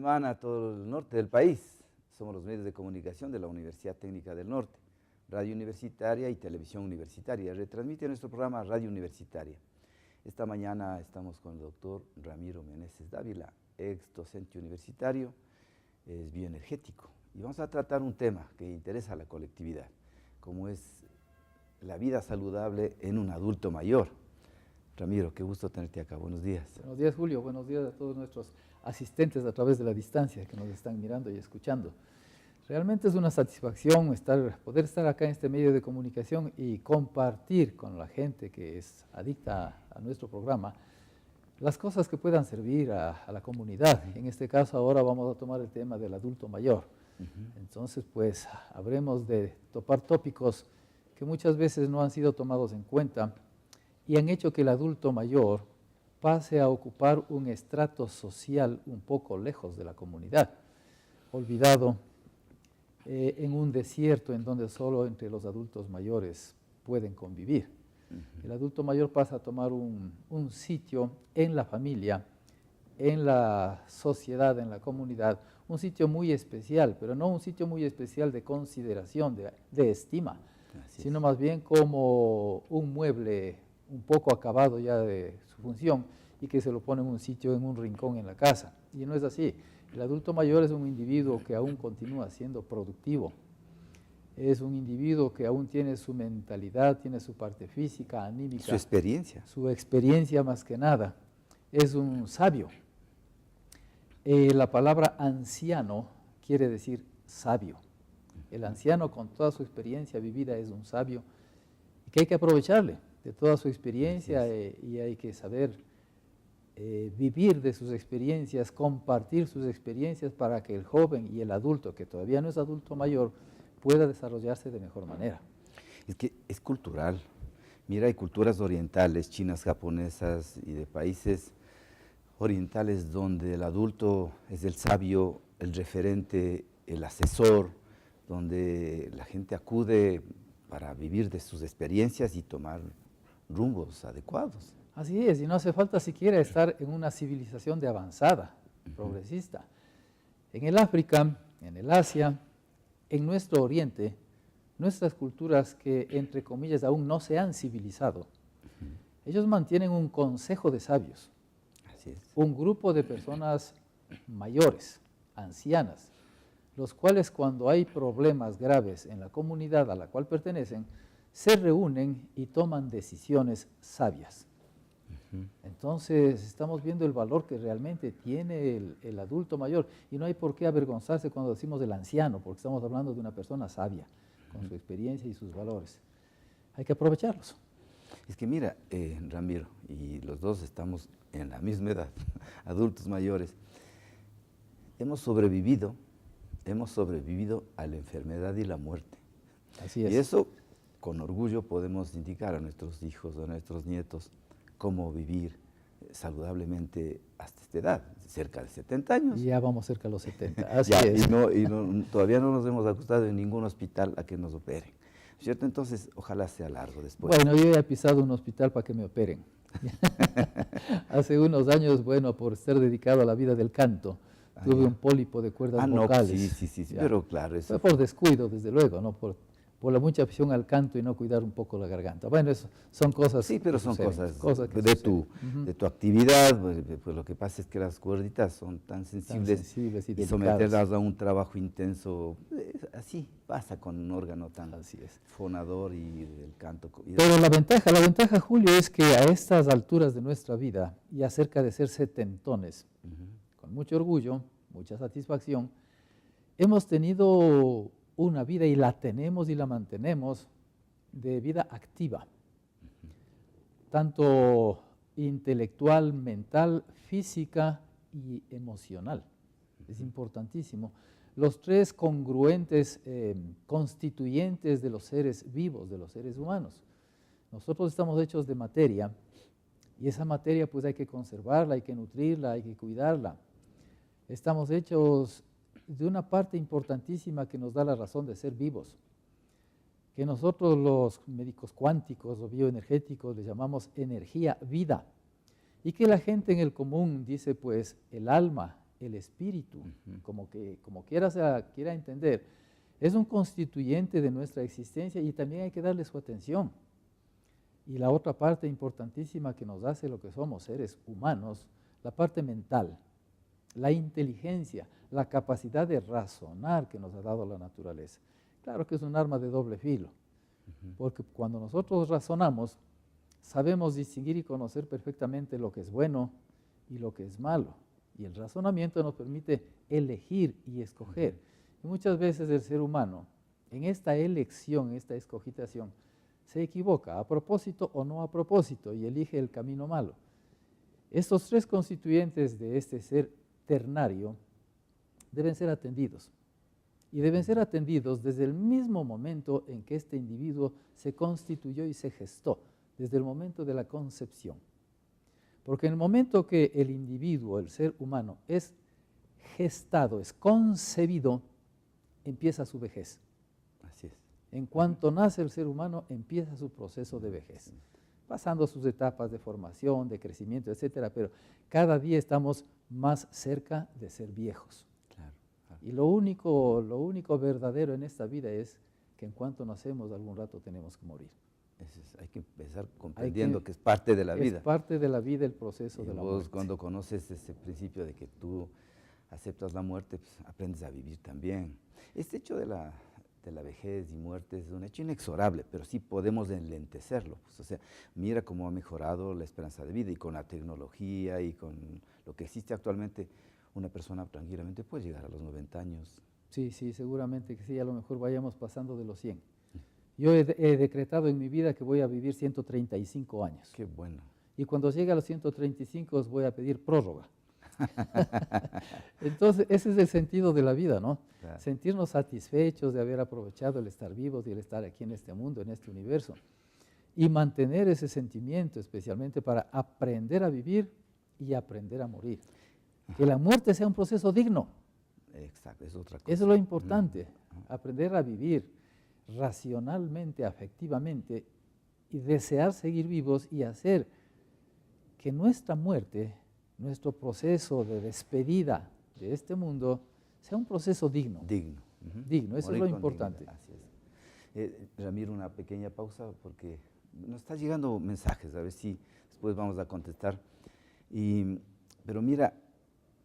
semana a todo el norte del país. Somos los medios de comunicación de la Universidad Técnica del Norte, Radio Universitaria y Televisión Universitaria. Retransmite nuestro programa Radio Universitaria. Esta mañana estamos con el doctor Ramiro Meneses Dávila, ex docente universitario, es bioenergético. Y vamos a tratar un tema que interesa a la colectividad, como es la vida saludable en un adulto mayor. Ramiro, qué gusto tenerte acá. Buenos días. Buenos días, Julio. Buenos días a todos nuestros asistentes a través de la distancia que nos están mirando y escuchando. Realmente es una satisfacción poder estar acá en este medio de comunicación y compartir con la gente que es adicta a nuestro programa las cosas que puedan servir a la comunidad. En este caso ahora vamos a tomar el tema del adulto mayor. Entonces pues habremos de topar tópicos que muchas veces no han sido tomados en cuenta y han hecho que el adulto mayor pase a ocupar un estrato social un poco lejos de la comunidad, olvidado en un desierto en donde solo entre los adultos mayores pueden convivir. El adulto mayor pasa a tomar un sitio en la familia, en la sociedad, en la comunidad, un sitio muy especial, pero no un sitio muy especial de consideración, de estima, sino más bien como un mueble un poco acabado ya de su función y que se lo pone en un sitio, en un rincón en la casa. Y no es así. El adulto mayor es un individuo que aún continúa siendo productivo. Es un individuo que aún tiene su mentalidad, tiene su parte física, anímica. Su experiencia. Su experiencia más que nada. Es un sabio. La palabra anciano quiere decir sabio. El anciano con toda su experiencia vivida es un sabio y que hay que aprovecharle de toda su experiencia y hay que saber vivir de sus experiencias, compartir sus experiencias para que el joven y el adulto, que todavía no es adulto mayor, pueda desarrollarse de mejor manera. Es que es cultural. Mira, hay culturas orientales, chinas, japonesas y de países orientales donde el adulto es el sabio, el referente, el asesor, donde la gente acude para vivir de sus experiencias y tomar rumbos adecuados. Así es, y no hace falta siquiera estar en una civilización de avanzada, progresista. En el África, en el Asia, en nuestro Oriente, nuestras culturas que, entre comillas, aún no se han civilizado, ellos mantienen un consejo de sabios, un grupo de personas mayores, ancianas, los cuales cuando hay problemas graves en la comunidad a la cual pertenecen, se reúnen y toman decisiones sabias. Entonces estamos viendo el valor que realmente tiene el adulto mayor y no hay por qué avergonzarse cuando decimos el anciano, porque estamos hablando de una persona sabia, con su experiencia y sus valores. Hay que aprovecharlos. Es que mira, Ramiro, y los dos estamos en la misma edad, adultos mayores, hemos sobrevivido a la enfermedad y la muerte. Así es. Y eso, con orgullo, podemos indicar a nuestros hijos, a nuestros nietos, cómo vivir saludablemente hasta esta edad, cerca de 70 años. Ya vamos cerca de los 70, así es. Todavía no nos hemos acostado en ningún hospital a que nos operen, ¿cierto? Entonces, ojalá sea largo después. Bueno, yo he pisado un hospital para que me operen. Hace unos años, bueno, por ser dedicado a la vida del canto, tuve un pólipo de cuerdas vocales. Sí, pero claro. Eso fue por descuido, desde luego, no por la mucha afición al canto y no cuidar un poco la garganta. Bueno, eso son cosas. Sí, pero son cosas que de tu actividad. Pues lo que pasa es que las cuerditas son tan sensibles y someterlas a un trabajo intenso, así pasa con un órgano tan fonador y el canto. Pero la ventaja, Julio, es que a estas alturas de nuestra vida, y acerca de ser setentones, con mucho orgullo, mucha satisfacción, hemos tenido una vida, y la tenemos y la mantenemos, de vida activa, tanto intelectual, mental, física y emocional. Es importantísimo. Los tres congruentes constituyentes de los seres vivos, de los seres humanos. Nosotros estamos hechos de materia, y esa materia pues hay que conservarla, hay que nutrirla, hay que cuidarla. Estamos hechos de una parte importantísima que nos da la razón de ser vivos, que nosotros los médicos cuánticos o bioenergéticos le llamamos energía, vida, y que la gente en el común dice pues el alma, el espíritu, como quiera entender, es un constituyente de nuestra existencia y también hay que darle su atención. Y la otra parte importantísima que nos hace lo que somos seres humanos, la parte mental, la inteligencia, la capacidad de razonar que nos ha dado la naturaleza. Claro que es un arma de doble filo, porque cuando nosotros razonamos, sabemos distinguir y conocer perfectamente lo que es bueno y lo que es malo. Y el razonamiento nos permite elegir y escoger. Y muchas veces el ser humano, en esta elección, en esta escogitación, se equivoca a propósito o no a propósito y elige el camino malo. Estos tres constituyentes de este ser ternario deben ser atendidos. Y deben ser atendidos desde el mismo momento en que este individuo se constituyó y se gestó, desde el momento de la concepción. Porque en el momento que el individuo, el ser humano, es gestado, es concebido, empieza su vejez. Así es. En cuanto nace el ser humano, empieza su proceso de vejez, pasando sus etapas de formación, de crecimiento, etcétera, pero cada día estamos más cerca de ser viejos. Claro. Y lo único verdadero en esta vida es que en cuanto nacemos, algún rato tenemos que morir. Hay que empezar comprendiendo que es parte de la vida. Es parte de la vida el proceso y de la vos muerte. Cuando conoces ese principio de que tú aceptas la muerte, pues aprendes a vivir también. Este hecho de la vejez y muerte es un hecho inexorable, pero sí podemos enlentecerlo. Pues, o sea, mira cómo ha mejorado la esperanza de vida y con la tecnología y con lo que existe actualmente, una persona tranquilamente puede llegar a los 90 años. Sí, seguramente que sí, a lo mejor vayamos pasando de los 100. Yo he decretado en mi vida que voy a vivir 135 años. Qué bueno. Y cuando llegue a los 135 os voy a pedir prórroga. Entonces, ese es el sentido de la vida, ¿no? Claro. Sentirnos satisfechos de haber aprovechado el estar vivos y el estar aquí en este mundo, en este universo. Y mantener ese sentimiento, especialmente para aprender a vivir y aprender a morir. Que la muerte sea un proceso digno. Exacto, es otra cosa. Eso es lo importante, aprender a vivir racionalmente, afectivamente, y desear seguir vivos y hacer que nuestra muerte, nuestro proceso de despedida de este mundo, sea un proceso digno. Digno. Digno, eso Morir es lo con importante. dignidad, así es. Ramiro, una pequeña pausa porque nos están llegando mensajes, a ver si después vamos a contestar. Pero mira,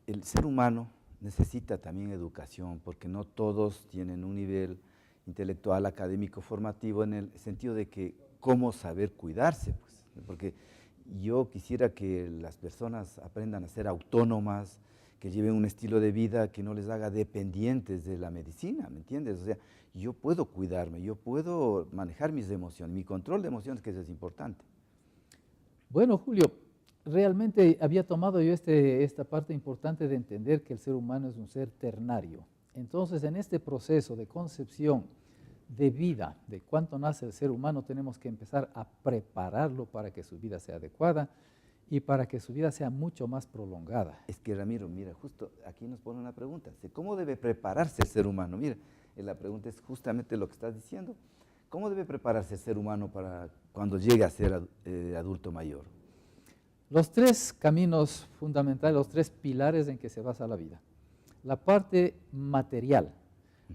el ser humano necesita también educación porque no todos tienen un nivel intelectual, académico, formativo, en el sentido de que cómo saber cuidarse, pues, porque yo quisiera que las personas aprendan a ser autónomas, que lleven un estilo de vida que no les haga dependientes de la medicina, ¿me entiendes? O sea, yo puedo cuidarme, yo puedo manejar mis emociones, mi control de emociones, que eso es importante. Bueno, Julio, realmente había tomado yo esta parte importante de entender que el ser humano es un ser ternario. Entonces, en este proceso de concepción de vida, de cuánto nace el ser humano, tenemos que empezar a prepararlo para que su vida sea adecuada y para que su vida sea mucho más prolongada. Es que, Ramiro, mira, justo aquí nos pone una pregunta. ¿Cómo debe prepararse el ser humano? Mira, la pregunta es justamente lo que estás diciendo. ¿Cómo debe prepararse el ser humano para cuando llegue a ser adulto mayor? Los tres caminos fundamentales, los tres pilares en que se basa la vida. La parte material,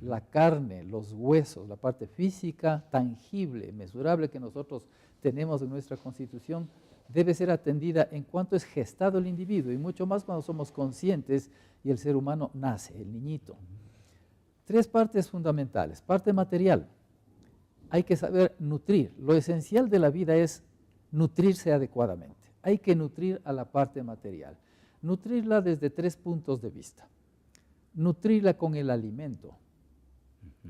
la carne, los huesos, la parte física, tangible, mesurable que nosotros tenemos en nuestra constitución, debe ser atendida en cuanto es gestado el individuo y mucho más cuando somos conscientes y el ser humano nace, el niñito. Tres partes fundamentales. Parte material, hay que saber nutrir. Lo esencial de la vida es nutrirse adecuadamente. Hay que nutrir a la parte material. Nutrirla desde tres puntos de vista. Nutrirla con el alimento.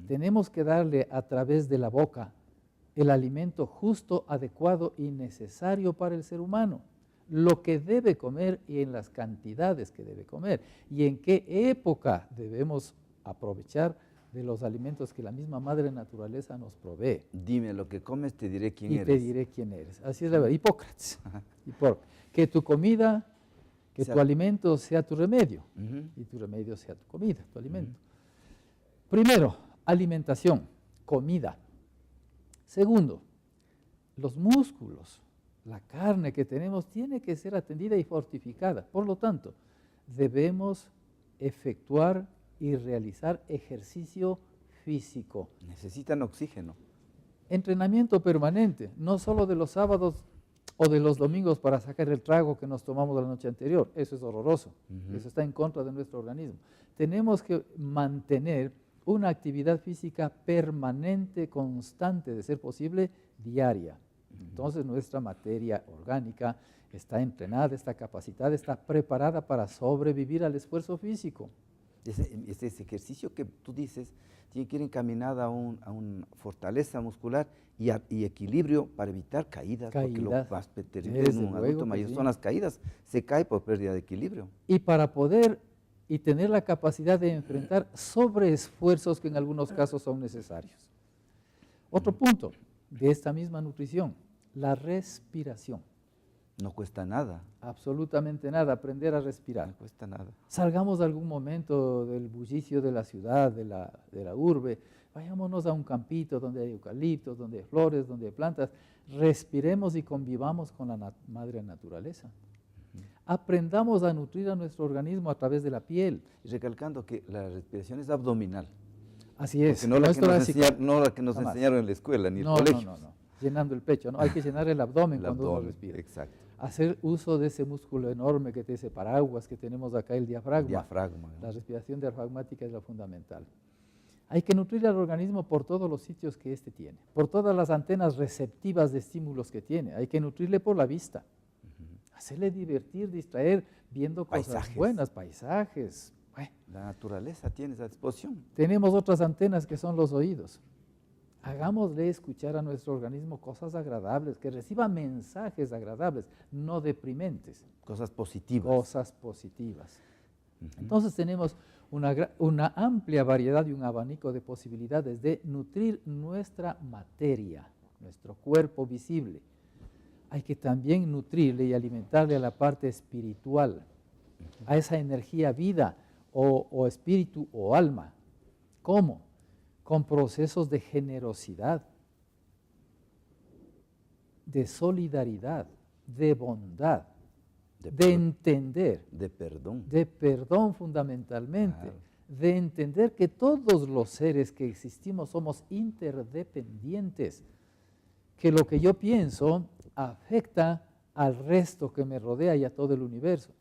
Tenemos que darle a través de la boca el alimento justo, adecuado y necesario para el ser humano. Lo que debe comer y en las cantidades que debe comer. Y en qué época debemos aprovechar de los alimentos que la misma madre naturaleza nos provee. Dime lo que comes, te diré quién eres. Y te diré quién eres. Así es la verdad. Hipócrates. Que tu comida, tu alimento sea tu remedio. Y tu remedio sea tu comida, tu alimento. Primero, alimentación, comida. Segundo, los músculos, la carne que tenemos tiene que ser atendida y fortificada. Por lo tanto, debemos efectuar y realizar ejercicio físico. Necesitan oxígeno. Entrenamiento permanente, no solo de los sábados o de los domingos para sacar el trago que nos tomamos la noche anterior. Eso es horroroso, eso está en contra de nuestro organismo. Tenemos que mantener una actividad física permanente, constante, de ser posible, diaria. Entonces nuestra materia orgánica está entrenada, está capacitada, está preparada para sobrevivir al esfuerzo físico. Ese ejercicio que tú dices tiene que ir encaminado a una fortaleza muscular y equilibrio para evitar caídas. Porque lo más terrible en un adulto mayor son las caídas, se cae por pérdida de equilibrio. Y para poder y tener la capacidad de enfrentar sobreesfuerzos que en algunos casos son necesarios. Otro punto de esta misma nutrición, la respiración. No cuesta nada. Absolutamente nada, aprender a respirar. No cuesta nada. Salgamos de algún momento del bullicio de la ciudad, de la urbe, vayámonos a un campito donde hay eucaliptos, donde hay flores, donde hay plantas, respiremos y convivamos con la madre naturaleza. Aprendamos a nutrir a nuestro organismo a través de la piel. Y recalcando que la respiración es abdominal. Así es. Porque no la que nos enseñaron en la escuela ni en el colegio. No. Llenando el pecho, ¿no? Hay que llenar el abdomen cuando uno respira. Exacto. Hacer uso de ese músculo enorme que tiene ese paraguas que tenemos acá, el diafragma. Diafragma. La respiración diafragmática es la fundamental. Hay que nutrir al organismo por todos los sitios que éste tiene, por todas las antenas receptivas de estímulos que tiene. Hay que nutrirle por la vista, hacerle divertir, distraer, viendo cosas buenas, paisajes. Bueno, la naturaleza tiene esa disposición. Tenemos otras antenas que son los oídos. Hagámosle escuchar a nuestro organismo cosas agradables, que reciba mensajes agradables, no deprimentes. Cosas positivas. Cosas positivas. Entonces tenemos una amplia variedad y un abanico de posibilidades de nutrir nuestra materia, nuestro cuerpo visible. Hay que también nutrirle y alimentarle a la parte espiritual, a esa energía vida o espíritu o alma. ¿Cómo? Con procesos de generosidad, de solidaridad, de bondad, de entender. De perdón. De perdón fundamentalmente, claro. De entender que todos los seres que existimos somos interdependientes, que lo que yo pienso afecta al resto que me rodea y a todo el universo.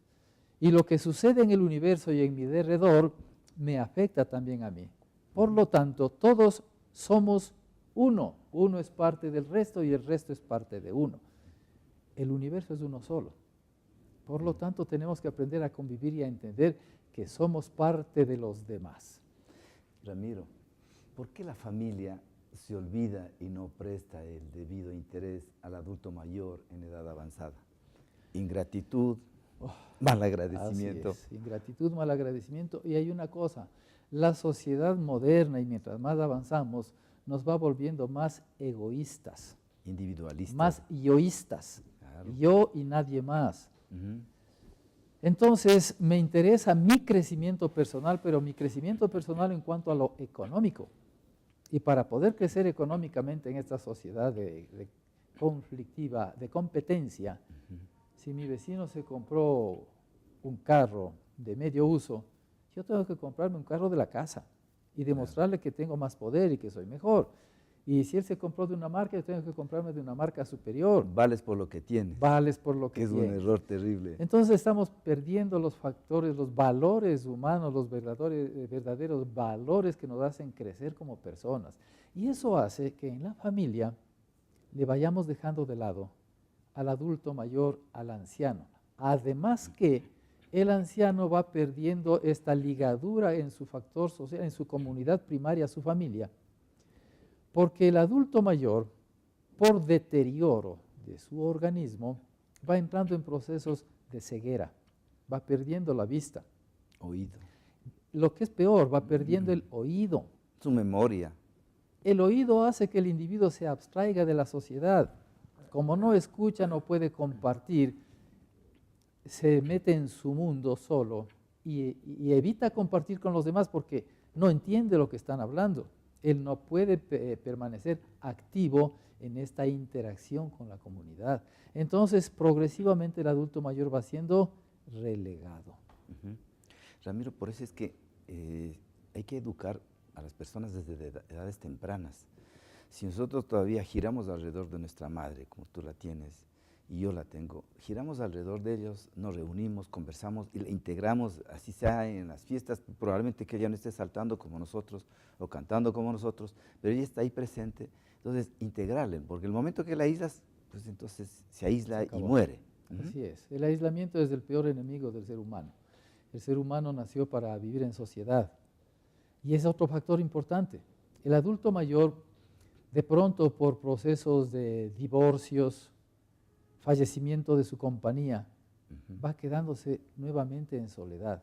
Y lo que sucede en el universo y en mi derredor me afecta también a mí. Por lo tanto, todos somos uno. Uno es parte del resto y el resto es parte de uno. El universo es uno solo. Por lo tanto, tenemos que aprender a convivir y a entender que somos parte de los demás. Ramiro, ¿por qué la familia se olvida y no presta el debido interés al adulto mayor en edad avanzada? Ingratitud, mal agradecimiento. Así es, ingratitud, mal agradecimiento. Y hay una cosa, la sociedad moderna, y mientras más avanzamos, nos va volviendo más egoístas. Individualistas. Más yoístas. Claro. Yo y nadie más. Uh-huh. Entonces, me interesa mi crecimiento personal, pero mi crecimiento personal en cuanto a lo económico. Y para poder crecer económicamente en esta sociedad conflictiva, de competencia, si mi vecino se compró un carro de medio uso, yo tengo que comprarme un carro de la casa y demostrarle que tengo más poder y que soy mejor. Y si él se compró de una marca, yo tengo que comprarme de una marca superior. Vales por lo que tienes. Vales por lo que tienes. Es un error terrible. Entonces estamos perdiendo los factores, los valores humanos, los verdaderos valores que nos hacen crecer como personas. Y eso hace que en la familia le vayamos dejando de lado al adulto mayor, al anciano. Además que el anciano va perdiendo esta ligadura en su factor social, en su comunidad primaria, su familia, porque el adulto mayor, por deterioro de su organismo, va entrando en procesos de ceguera, va perdiendo la vista. Oído. Lo que es peor, va perdiendo el oído. Su memoria. El oído hace que el individuo se abstraiga de la sociedad. Como no escucha, no puede compartir, se mete en su mundo solo y evita compartir con los demás porque no entiende lo que están hablando. Él no puede permanecer activo en esta interacción con la comunidad. Entonces, progresivamente el adulto mayor va siendo relegado. Ramiro, por eso es que hay que educar a las personas desde edades tempranas. Si nosotros todavía giramos alrededor de nuestra madre, como tú la tienes y yo la tengo, giramos alrededor de ellos, nos reunimos, conversamos y la integramos, así sea en las fiestas, probablemente que ella no esté saltando como nosotros o cantando como nosotros, pero ella está ahí presente, entonces integrarle, porque el momento que la aíslas, pues entonces se aísla y muere. Así es, el aislamiento es el peor enemigo del ser humano. El ser humano nació para vivir en sociedad y es otro factor importante. El adulto mayor, de pronto por procesos de divorcios, fallecimiento de su compañía, va quedándose nuevamente en soledad.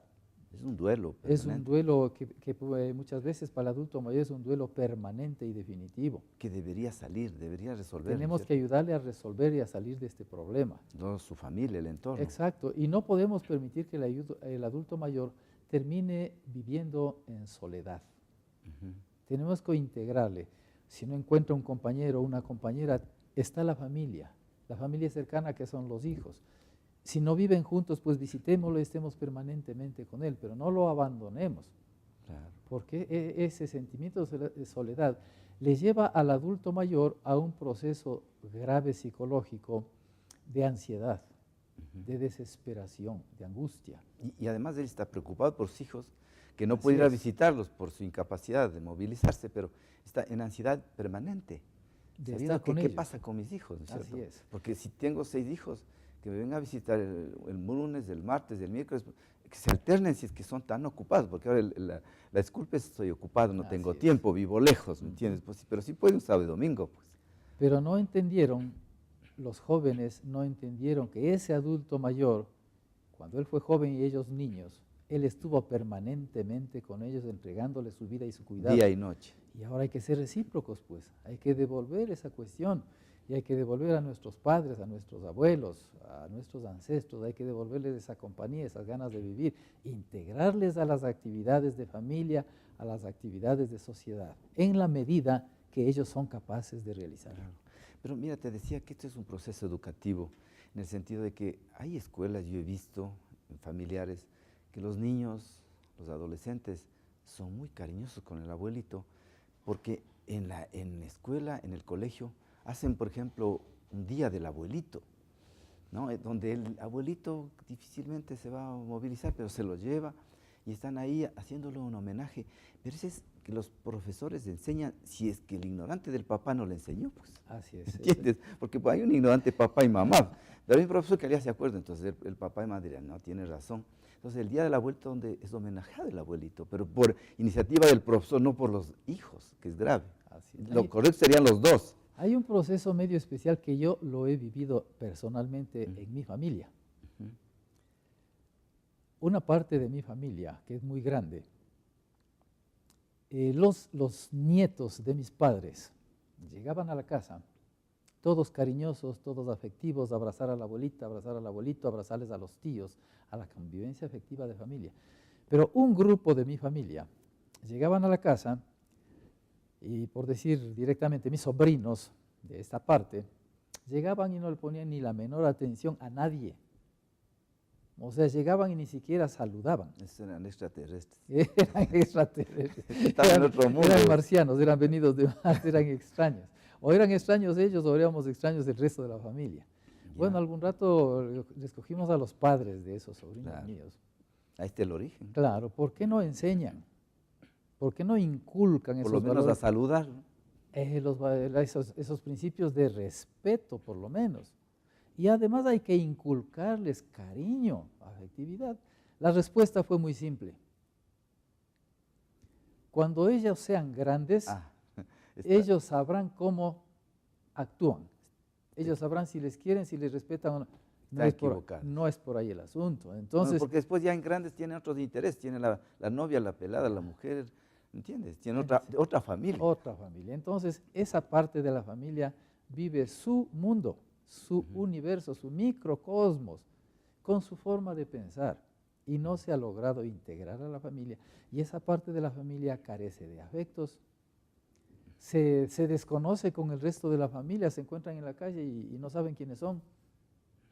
Es un duelo permanente. Es un duelo que muchas veces para el adulto mayor es un duelo permanente y definitivo. Que debería salir, debería resolver. Tenemos que ayudarle a resolver y a salir de este problema. No, su familia, el entorno. Exacto, y no podemos permitir que el adulto mayor termine viviendo en soledad. Tenemos que integrarle. Si no encuentra un compañero o una compañera, está la familia cercana que son los hijos. Si no viven juntos, pues visitémoslo y estemos permanentemente con él, pero no lo abandonemos. Claro. Porque ese sentimiento de soledad le lleva al adulto mayor a un proceso grave psicológico de ansiedad, de desesperación, de angustia. Y además él está preocupado por sus hijos, que no puede ir a visitarlos por su incapacidad de movilizarse, pero está en ansiedad permanente. Sabiendo qué pasa con mis hijos, ¿no es cierto? Así es. Porque si tengo 6 hijos que me vengan a visitar el lunes, el martes, el miércoles, que se alternen si es que son tan ocupados, porque ahora la disculpa es estoy ocupado, no tengo tiempo, vivo lejos, ¿me entiendes? Pues, pero sí puede un sábado y domingo. Pues. Pero no entendieron, los jóvenes no entendieron que ese adulto mayor, cuando él fue joven y ellos niños, él estuvo permanentemente con ellos, entregándoles su vida y su cuidado. Día y noche. Y ahora hay que ser recíprocos, pues. Hay que devolver esa cuestión. Y hay que devolver a nuestros padres, a nuestros abuelos, a nuestros ancestros. Hay que devolverles esa compañía, esas ganas de vivir. Integrarles a las actividades de familia, a las actividades de sociedad, en la medida que ellos son capaces de realizar. Claro. Pero mira, te decía que esto es un proceso educativo, en el sentido de que hay escuelas, yo he visto, en familiares, que los niños, los adolescentes, son muy cariñosos con el abuelito, porque en la escuela, en el colegio, hacen, por ejemplo, un día del abuelito, ¿no? Donde el abuelito difícilmente se va a movilizar, pero se lo lleva y están ahí haciéndole un homenaje. Pero eso es que los profesores enseñan, si es que el ignorante del papá no le enseñó, pues. Así es. ¿Entiendes? Porque pues, hay un ignorante papá y mamá. Pero hay un profesor que le hace acuerdo, entonces el papá y mamá dirían, no, tiene razón. Entonces el día del abuelito donde es homenajeado el abuelito, pero por iniciativa del profesor, no por los hijos, que es grave. Así es. Lo correcto serían los dos. Hay un proceso medio especial que yo lo he vivido personalmente en mi familia. Una parte de mi familia, que es muy grande, los nietos de mis padres llegaban a la casa, todos cariñosos, todos afectivos, abrazar a la abuelita, abrazar al abuelito, abrazarles a los tíos, a la convivencia afectiva de familia. Pero un grupo de mi familia llegaban a la casa y, por decir directamente, mis sobrinos de esta parte, llegaban y no le ponían ni la menor atención a nadie. O sea, llegaban y ni siquiera saludaban. Esos eran extraterrestres. Eran extraterrestres. Estaban en otro mundo. Eran marcianos, eran venidos de Marte, eran extraños. O eran extraños ellos o éramos extraños del resto de la familia. Ya. Bueno, algún rato les cogimos a los padres de esos sobrinos míos. Ahí está el origen. Claro, ¿por qué no enseñan? ¿Por qué no inculcan esos valores? Por lo menos a saludar. Esos principios de respeto, por lo menos. Y además hay que inculcarles cariño, afectividad. La respuesta fue muy simple. Cuando ellos sean grandes, ellos sabrán cómo actúan. Ellos sabrán si les quieren, si les respetan o no. No es por ahí el asunto. Entonces, porque después ya en grandes tienen otros intereses. Tiene la novia, la pelada, la mujer, ¿entiendes? Tiene otra familia. Otra familia. Entonces, esa parte de la familia vive su mundo, su universo, su microcosmos, con su forma de pensar. Y no se ha logrado integrar a la familia. Y esa parte de la familia carece de afectos. Se desconoce con el resto de la familia, se encuentran en la calle y no saben quiénes son.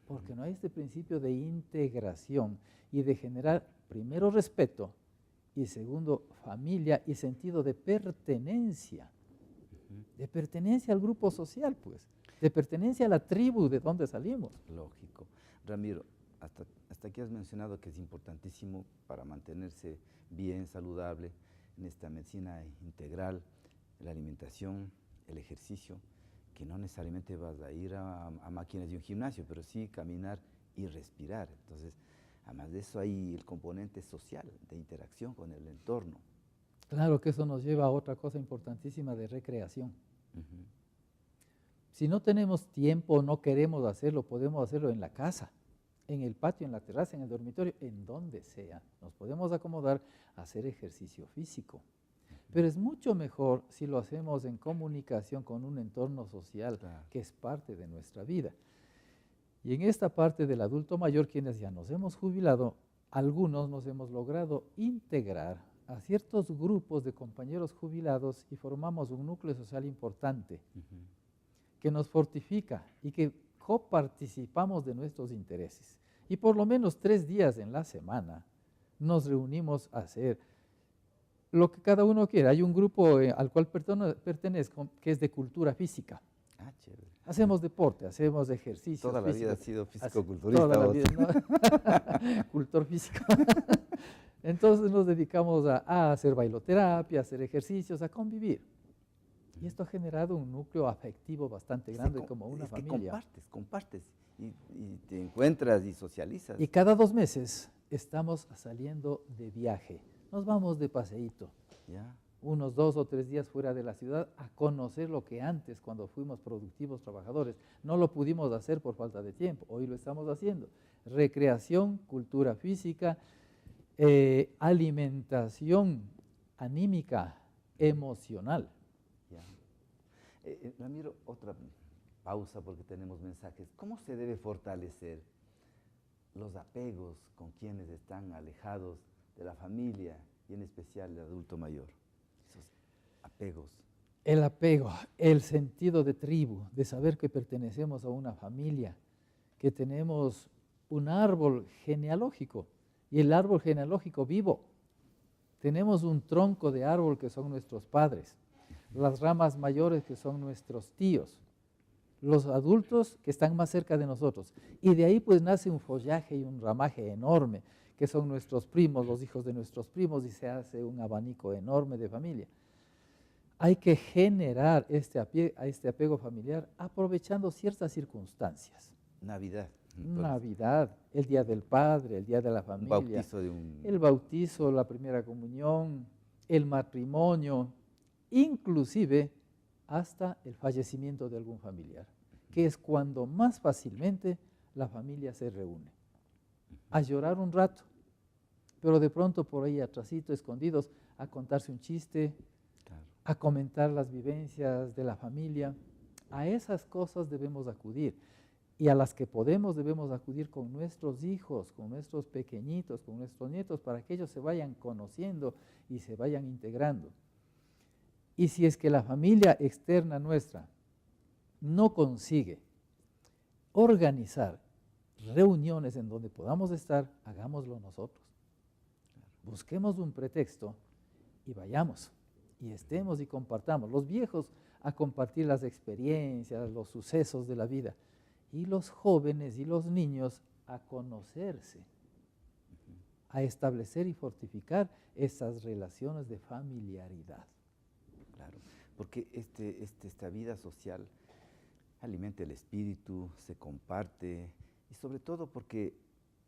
Porque no hay este principio de integración y de generar primero respeto y segundo familia y sentido de pertenencia. De pertenencia al grupo social, pues. De pertenencia a la tribu de donde salimos. Lógico. Ramiro, hasta aquí has mencionado que es importantísimo para mantenerse bien, saludable, en esta medicina integral, la alimentación, el ejercicio, que no necesariamente vas a ir a máquinas de un gimnasio, pero sí caminar y respirar. Entonces, además de eso hay el componente social, de interacción con el entorno. Claro que eso nos lleva a otra cosa importantísima de recreación. Si no tenemos tiempo o no queremos hacerlo, podemos hacerlo en la casa, en el patio, en la terraza, en el dormitorio, en donde sea. Nos podemos acomodar a hacer ejercicio físico. Pero es mucho mejor si lo hacemos en comunicación con un entorno social que es parte de nuestra vida. Y en esta parte del adulto mayor, quienes ya nos hemos jubilado, algunos nos hemos logrado integrar a ciertos grupos de compañeros jubilados y formamos un núcleo social importante que nos fortifica y que coparticipamos de nuestros intereses. Y por lo menos 3 días en la semana nos reunimos a hacer lo que cada uno quiera. Hay un grupo al cual pertenezco que es de cultura física. Ah, chévere. Hacemos deporte, hacemos ejercicio. Toda la vida has sido físico-culturista. Toda la vida, ¿no? Cultor físico. Entonces nos dedicamos a hacer bailoterapia, a hacer ejercicios, a convivir. Y esto ha generado un núcleo afectivo bastante grande, como una familia. Compartes y te encuentras y socializas. Y cada 2 meses estamos saliendo de viaje. Nos vamos de paseíto. Ya. Unos 2 o 3 días fuera de la ciudad a conocer lo que antes, cuando fuimos productivos trabajadores, no lo pudimos hacer por falta de tiempo. Hoy lo estamos haciendo. Recreación, cultura física, alimentación anímica, emocional. Ya. Ramiro, otra pausa porque tenemos mensajes. ¿Cómo se debe fortalecer los apegos con quienes están alejados de la familia y en especial el adulto mayor? Esos apegos. El apego, el sentido de tribu, de saber que pertenecemos a una familia, que tenemos un árbol genealógico y el árbol genealógico vivo. Tenemos un tronco de árbol que son nuestros padres, las ramas mayores que son nuestros tíos, los adultos que están más cerca de nosotros. Y de ahí pues nace un follaje y un ramaje enorme, que son nuestros primos, los hijos de nuestros primos, y se hace un abanico enorme de familia. Hay que generar este apego familiar aprovechando ciertas circunstancias. Navidad. Navidad, el Día del Padre, el Día de la Familia, el bautizo, la primera comunión, el matrimonio, inclusive hasta el fallecimiento de algún familiar, que es cuando más fácilmente la familia se reúne. A llorar un rato, pero de pronto por ahí atrasito, escondidos, a contarse un chiste, a comentar las vivencias de la familia. A esas cosas debemos acudir. Y a las que podemos debemos acudir con nuestros hijos, con nuestros pequeñitos, con nuestros nietos, para que ellos se vayan conociendo y se vayan integrando. Y si es que la familia externa nuestra no consigue organizar reuniones en donde podamos estar, hagámoslo nosotros. Busquemos un pretexto y vayamos, y estemos y compartamos. Los viejos a compartir las experiencias, los sucesos de la vida, y los jóvenes y los niños a conocerse, a establecer y fortificar esas relaciones de familiaridad. Claro, porque esta vida social alimenta el espíritu, se comparte, y sobre todo porque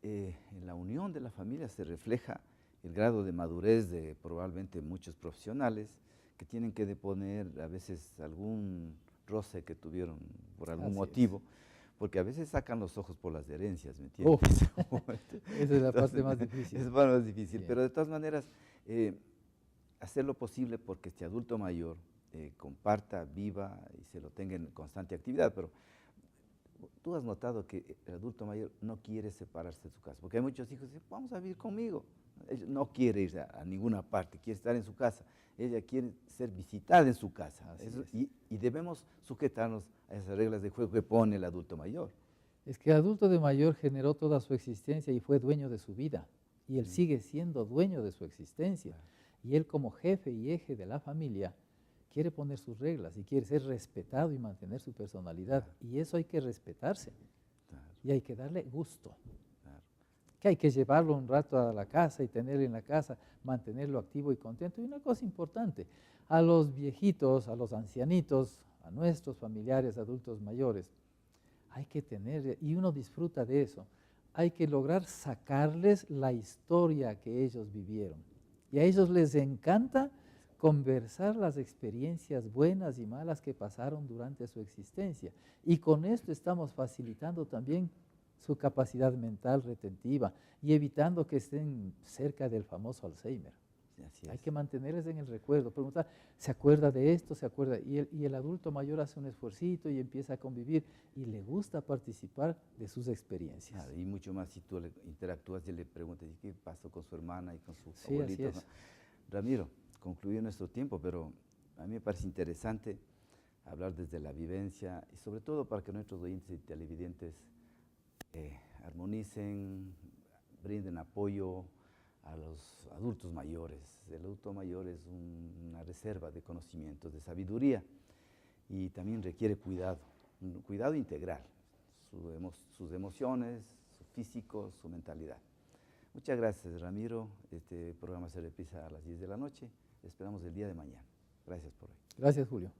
en la unión de la familia se refleja el grado de madurez de probablemente muchos profesionales que tienen que deponer a veces algún roce que tuvieron por algún motivo. Porque a veces sacan los ojos por las herencias, ¿me entiendes? Esa es la parte más difícil. Es más difícil, sí. Pero de todas maneras, hacer lo posible porque este adulto mayor comparta, viva y se lo tenga en constante actividad. Pero tú has notado que el adulto mayor no quiere separarse de su casa, porque hay muchos hijos que dicen, vamos a vivir conmigo. Ella no quiere ir a ninguna parte, quiere estar en su casa. Ella quiere ser visitada en su casa. Y debemos sujetarnos a esas reglas de juego que pone el adulto mayor. Es que el adulto de mayor generó toda su existencia y fue dueño de su vida. y él sigue siendo dueño de su existencia. Y él como jefe y eje de la familia quiere poner sus reglas y quiere ser respetado y mantener su personalidad. Y eso hay que respetarse y hay que darle gusto. Que hay que llevarlo un rato a la casa y tenerlo en la casa, mantenerlo activo y contento. Y una cosa importante, a los viejitos, a los ancianitos, a nuestros familiares, adultos mayores, hay que tener, y uno disfruta de eso, hay que lograr sacarles la historia que ellos vivieron. Y a ellos les encanta conversar las experiencias buenas y malas que pasaron durante su existencia. Y con esto estamos facilitando también su capacidad mental retentiva y evitando que estén cerca del famoso Alzheimer. Hay que mantenerles en el recuerdo, preguntar, ¿se acuerda de esto? ¿Se acuerda? Y el adulto mayor hace un esfuercito y empieza a convivir y le gusta participar de sus experiencias. Claro, y mucho más si tú interactúas y le preguntas qué pasó con su hermana y con su Sí, abuelito. así es. ¿No? Ramiro, concluyó nuestro tiempo, pero a mí me parece interesante hablar desde la vivencia y sobre todo para que nuestros oyentes y televidentes armonicen, brinden apoyo a los adultos mayores. El adulto mayor es una reserva de conocimientos, de sabiduría y también requiere cuidado, un cuidado integral, sus emociones, su físico, su mentalidad. Muchas gracias, Ramiro. Este programa se reprisa a las 10 de la noche. Esperamos el día de mañana. Gracias por hoy. Gracias, Julio.